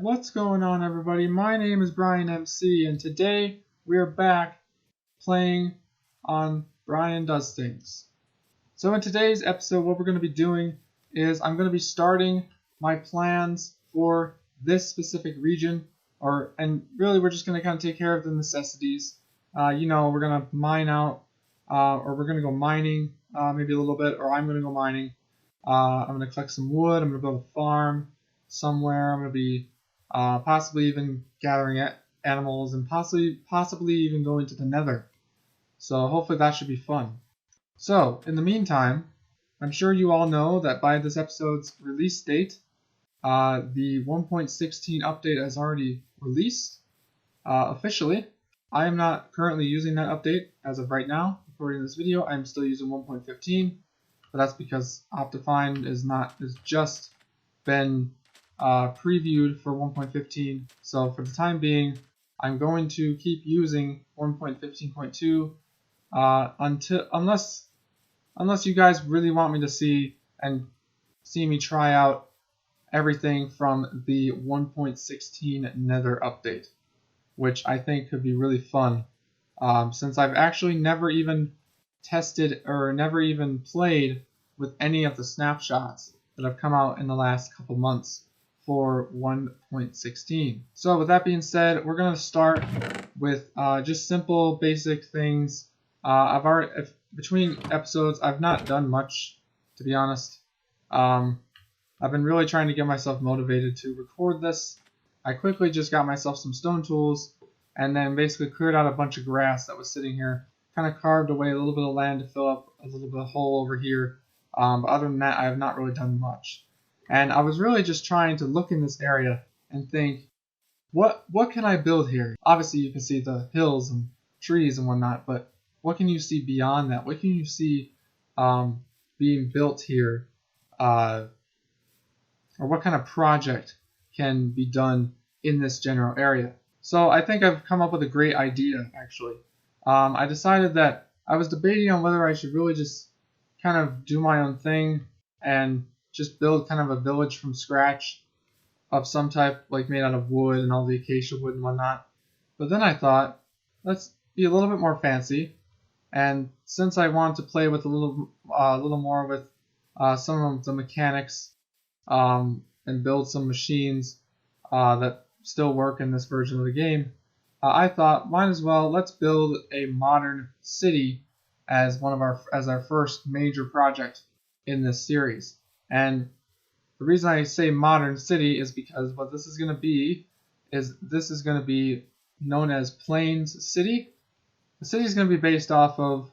What's going on, everybody? My name is Brian MC, and today we're back playing on Brian Does Things. So in today's episode, what we're going to be doing is I'm going to be starting my plans for this specific region, and really we're just going to kind of take care of the necessities. We're going to mine out, or we're going to go mining maybe a little bit, or I'm going to go mining. I'm going to collect some wood. I'm going to build a farm somewhere. I'm going to be possibly even gathering animals and possibly even going to the nether. So hopefully that should be fun. So in the meantime, I'm sure you all know that by this episode's release date, the 1.16 update has already released officially. I am not currently using that update as of right now. Recording this video, I'm still using 1.15. But that's because Optifine is just been previewed for 1.15. So for the time being, I'm going to keep using 1.15.2 unless you guys really want me to see me try out everything from the 1.16 Nether update, which I think could be really fun. Since I've actually never even tested or never even played with any of the snapshots that have come out in the last couple months for 1.16. So with that being said, we're going to start with just simple basic things. Between episodes, I've not done much, to be honest. I've been really trying to get myself motivated to record this. I quickly just got myself some stone tools and then basically cleared out a bunch of grass that was sitting here. Kind of carved away a little bit of land to fill up a little bit of hole over here. But other than that, I have not really done much. And I was really just trying to look in this area and think, what can I build here? Obviously, you can see the hills and trees and whatnot, but what can you see beyond that? What can you see being built here? Or what kind of project can be done in this general area? So I think I've come up with a great idea, actually. I decided that I was debating on whether I should really just kind of do my own thing and just build kind of a village from scratch of some type, like made out of wood and all the acacia wood and whatnot. But then I thought, let's be a little bit more fancy. And since I want to play with a little more with some of the mechanics and build some machines that still work in this version of the game, I thought, might as well, let's build a modern city as our first major project in this series. And the reason I say modern city is because what this is going to be known as Plains City. The city is going to be based off of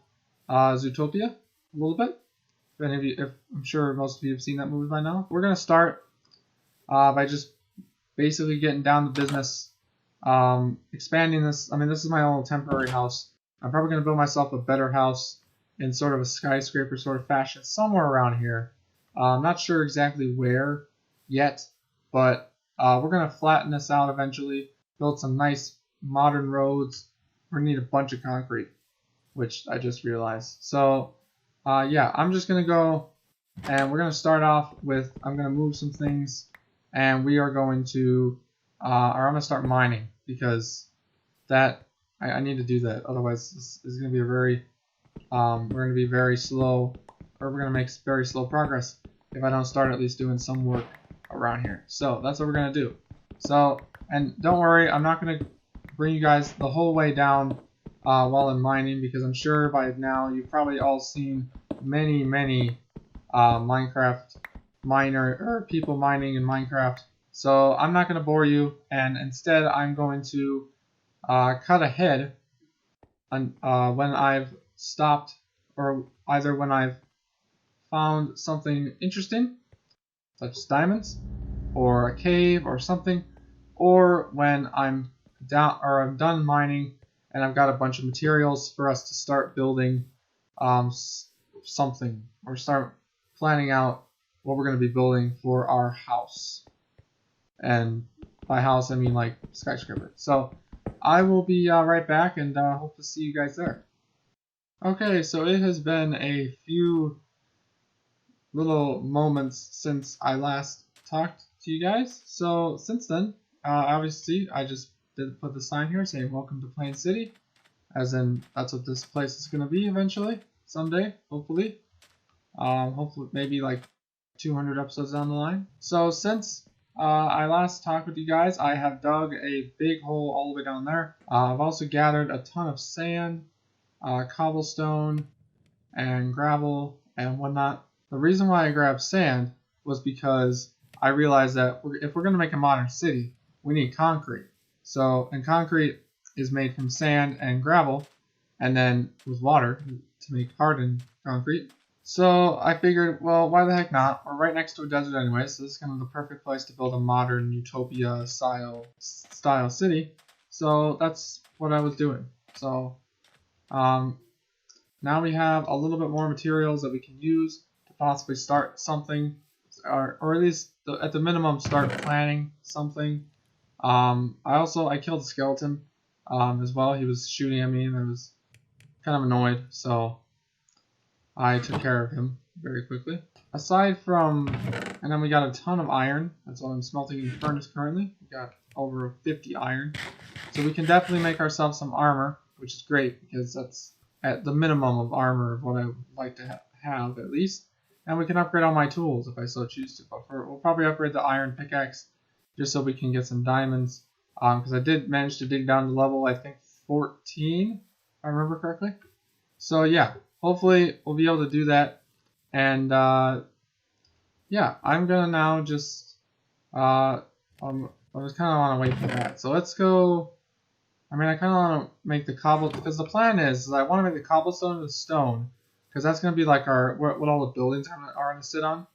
Zootopia a little bit. I'm sure most of you have seen that movie by now. We're going to start by just basically getting down to business. Expanding this. I mean, this is my own temporary house. I'm probably going to build myself a better house in sort of a skyscraper sort of fashion somewhere around here. I'm not sure exactly where yet, but we're going to flatten this out eventually, build some nice modern roads. We're going to need a bunch of concrete, which I just realized. So I'm just going to go and we're going to start off with, I'm going to move some things and we are going to, or I'm going to start mining because I need to do that. Otherwise, this is going to be we're going to be very slow, or we're going to make very slow progress if I don't start at least doing some work around here. So that's what we're going to do. So, and don't worry, I'm not going to bring you guys the whole way down while I'm mining, because I'm sure by now you've probably all seen many Minecraft or people mining in Minecraft. So I'm not going to bore you, and instead I'm going to cut ahead when I've stopped, or either when I've found something interesting, such as diamonds, or a cave, or something, or when I'm done mining and I've got a bunch of materials for us to start building something, or start planning out what we're going to be building for our house. And by house, I mean like skyscraper. So I will be right back, and hope to see you guys there. Okay, so it has been a few little moments since I last talked to you guys. So since then, obviously, I just did put the sign here saying "Welcome to Plain City," as in that's what this place is gonna be eventually, someday, hopefully. Hopefully, maybe like 200 episodes down the line. So since I last talked with you guys, I have dug a big hole all the way down there. I've also gathered a ton of sand, cobblestone, and gravel and whatnot. The reason why I grabbed sand was because I realized that if we're going to make a modern city, we need concrete. And concrete is made from sand and gravel, and then with water to make hardened concrete. So I figured, well, why the heck not? We're right next to a desert anyway, so this is kind of the perfect place to build a modern utopia style city. So that's what I was doing. So now we have a little bit more materials that we can use to possibly start something, or at least at the minimum start planning something. I killed a skeleton as well. He was shooting at me and I was kind of annoyed, so I took care of him very quickly. And then we got a ton of iron. That's what I'm smelting in the furnace currently. We got over 50 iron. So we can definitely make ourselves some armor, which is great because that's at the minimum of armor of what I would like to have at least. And we can upgrade all my tools if I so choose to. But we'll probably upgrade the iron pickaxe just so we can get some diamonds. Because I did manage to dig down to level, I think, 14, if I remember correctly. So yeah, hopefully we'll be able to do that. And yeah, I'm gonna now just I just kind of want to wait for that. So let's go. I mean, I kind of want to make the because the plan is I want to make the cobblestone into stone, because that's gonna be like what all the buildings are gonna sit on.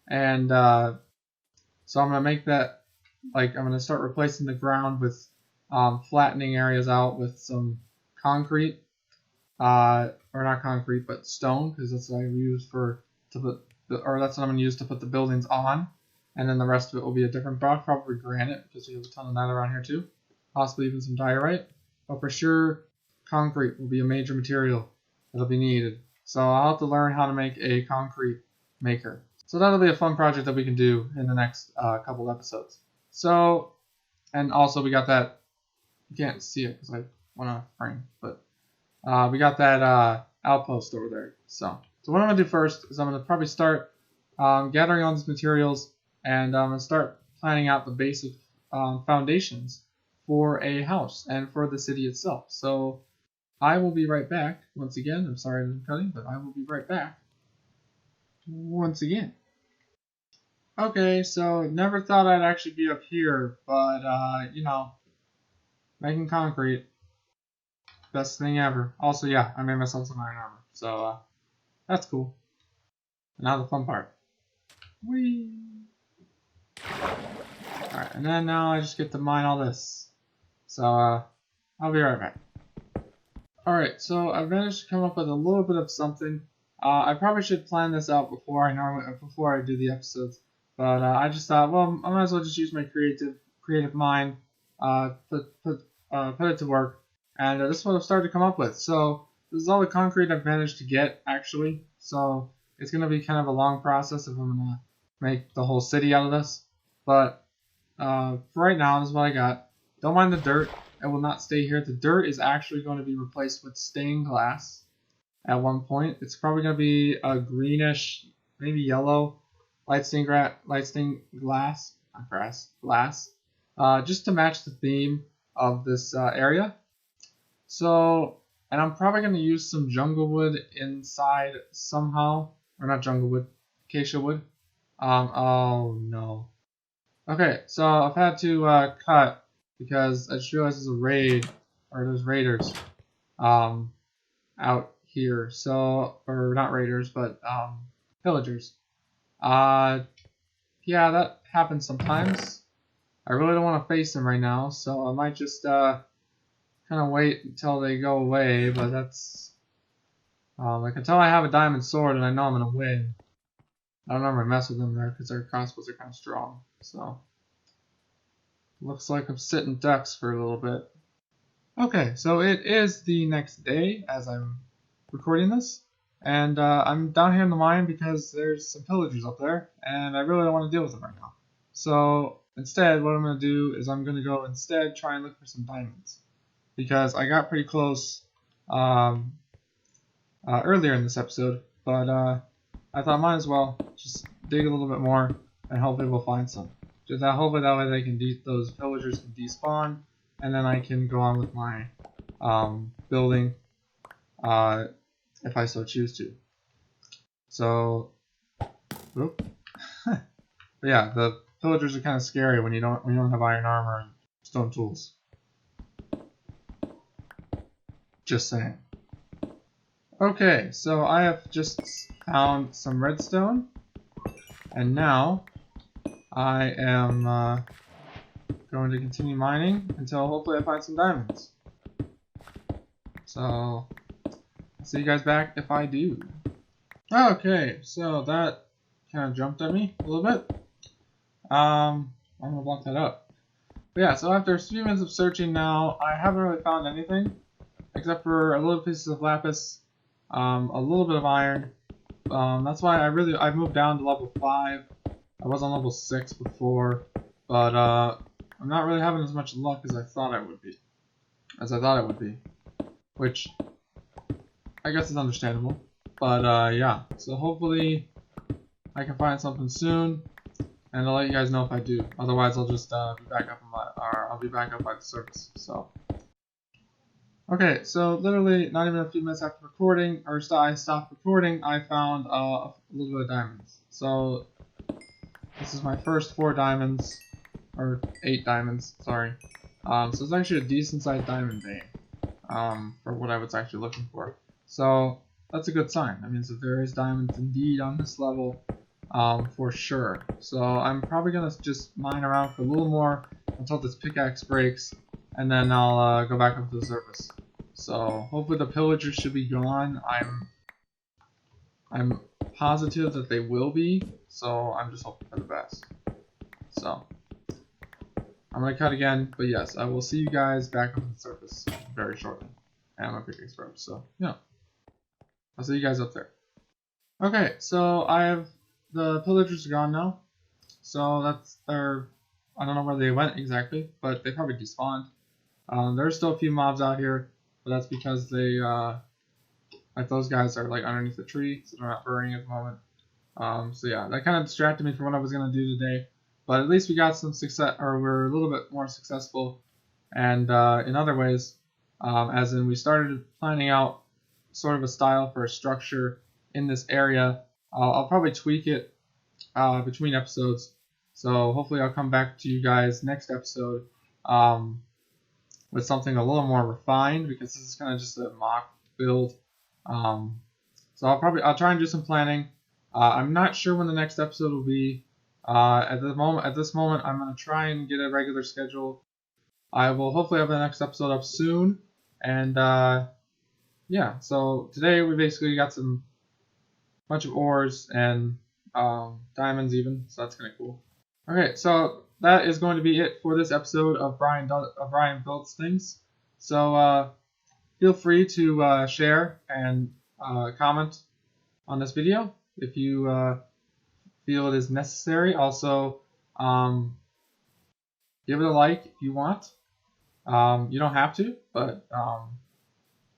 And so I'm gonna make that, like, I'm gonna start replacing the ground with flattening areas out with some concrete. Or not concrete, but stone, because that's what I use that's what I'm going to use to put the buildings on. And then the rest of it will be a different block, probably granite, because we have a ton of that around here too. Possibly even some diorite. But for sure, concrete will be a major material that'll be needed. So I'll have to learn how to make a concrete maker. So that'll be a fun project that we can do in the next couple episodes. So, and also we got that, you can't see it because I went on a frame, but we got that outpost over there. So what I'm going to do first is I'm going to probably start gathering all these materials, and I'm going to start planning out the basic foundations for a house and for the city itself. So I will be right back once again. I'm sorry I'm cutting, but I will be right back once again. Okay, so never thought I'd actually be up here, but you know, making concrete. Best thing ever. Also, yeah, I made myself some iron armor. So, that's cool. And now the fun part. Whee! Alright, and then now I just get to mine all this. So, I'll be right back. Alright, so I managed to come up with a little bit of something. I probably should plan this out before I do the episodes. But I just thought, well, I might as well just use my creative mind, put it to work. And this is what I've started to come up with. So this is all the concrete I've managed to get, actually. So it's going to be kind of a long process if I'm going to make the whole city out of this. But for right now, this is what I got. Don't mind the dirt. It will not stay here. The dirt is actually going to be replaced with stained glass at one point. It's probably going to be a greenish, maybe yellow light stained glass, just to match the theme of this area. So, and I'm probably going to use some jungle wood inside somehow. Or not jungle wood, acacia wood. Oh no. Okay, so I've had to cut because I just realized there's raiders out here. So, or not raiders, but pillagers. Yeah, that happens sometimes. I really don't want to face them right now, so I might just kind of wait until they go away, but that's like until I have a diamond sword and I know I'm gonna win. I don't normally mess with them there because their crossbows are kind of strong. So looks like I'm sitting ducks for a little bit. Okay, so it is the next day as I'm recording this, and I'm down here in the mine because there's some pillagers up there, and I really don't want to deal with them right now. So instead, what I'm going to do is I'm going to go instead try and look for some diamonds. Because I got pretty close earlier in this episode, but I thought might as well just dig a little bit more and hopefully we'll find some. Just hopefully that way they can those villagers can despawn, and then I can go on with my building if I so choose to. So, whoop. But yeah, the villagers are kind of scary when you don't have iron armor and stone tools. Just saying. Okay, so I have just found some redstone, and now I am going to continue mining until hopefully I find some diamonds. So, I'll see you guys back if I do. Okay, so that kind of jumped at me a little bit. I'm gonna block that up. But yeah, so after a few minutes of searching now, I haven't really found anything except for a little pieces of lapis, a little bit of iron. That's why I've moved down to level 5. I was on level 6 before, but I'm not really having as much luck as I thought it would be. Which I guess is understandable. But yeah, so hopefully I can find something soon, and I'll let you guys know if I do. Otherwise, I'll just be back up I'll be back up by the surface. So. Okay, so literally not even a few minutes after recording, I stopped recording, I found a little bit of diamonds. So this is my first 4 diamonds, or 8 diamonds, sorry. So it's actually a decent sized diamond vein, for what I was actually looking for. So that's a good sign. That means that there is diamonds indeed on this level, for sure. So I'm probably gonna just mine around for a little more until this pickaxe breaks, and then I'll go back up to the surface. So hopefully the pillagers should be gone. I'm positive that they will be, so I'm just hoping for the best. So I'm gonna cut again, but yes, I will see you guys back up on the surface very shortly. And my pickaxe broke, so yeah. I'll see you guys up there. Okay, so the pillagers are gone now. So I don't know where they went exactly, but they probably despawned. There's still a few mobs out here, but that's because those guys are like underneath the tree, so they're not burning at the moment. So yeah, that kind of distracted me from what I was gonna do today. But at least we got some success, or we're a little bit more successful, and in other ways, as in we started planning out sort of a style for a structure in this area. I'll probably tweak it between episodes. So hopefully I'll come back to you guys next episode with something a little more refined, because this is kind of just a mock build. So I'll try and do some planning. I'm not sure when the next episode will be. At this moment, I'm gonna try and get a regular schedule. I will hopefully have the next episode up soon, and yeah. So today we basically got some bunch of ores and diamonds even, so that's kind of cool. Okay, so that is going to be it for this episode of Brian Builds Things. So feel free to share and comment on this video if you feel it is necessary. Also, give it a like if you want. You don't have to, but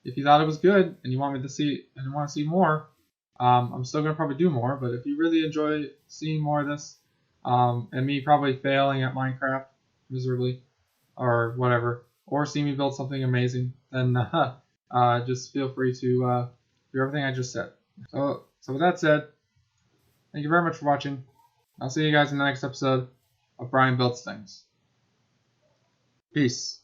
if you thought it was good and you want to see more, I'm still gonna probably do more. But if you really enjoy seeing more of this, and me probably failing at Minecraft miserably or whatever, or see me build something amazing, then just feel free to do everything I just said. So with that said, thank you very much for watching. I'll see you guys in the next episode of Brian Builds Things. Peace.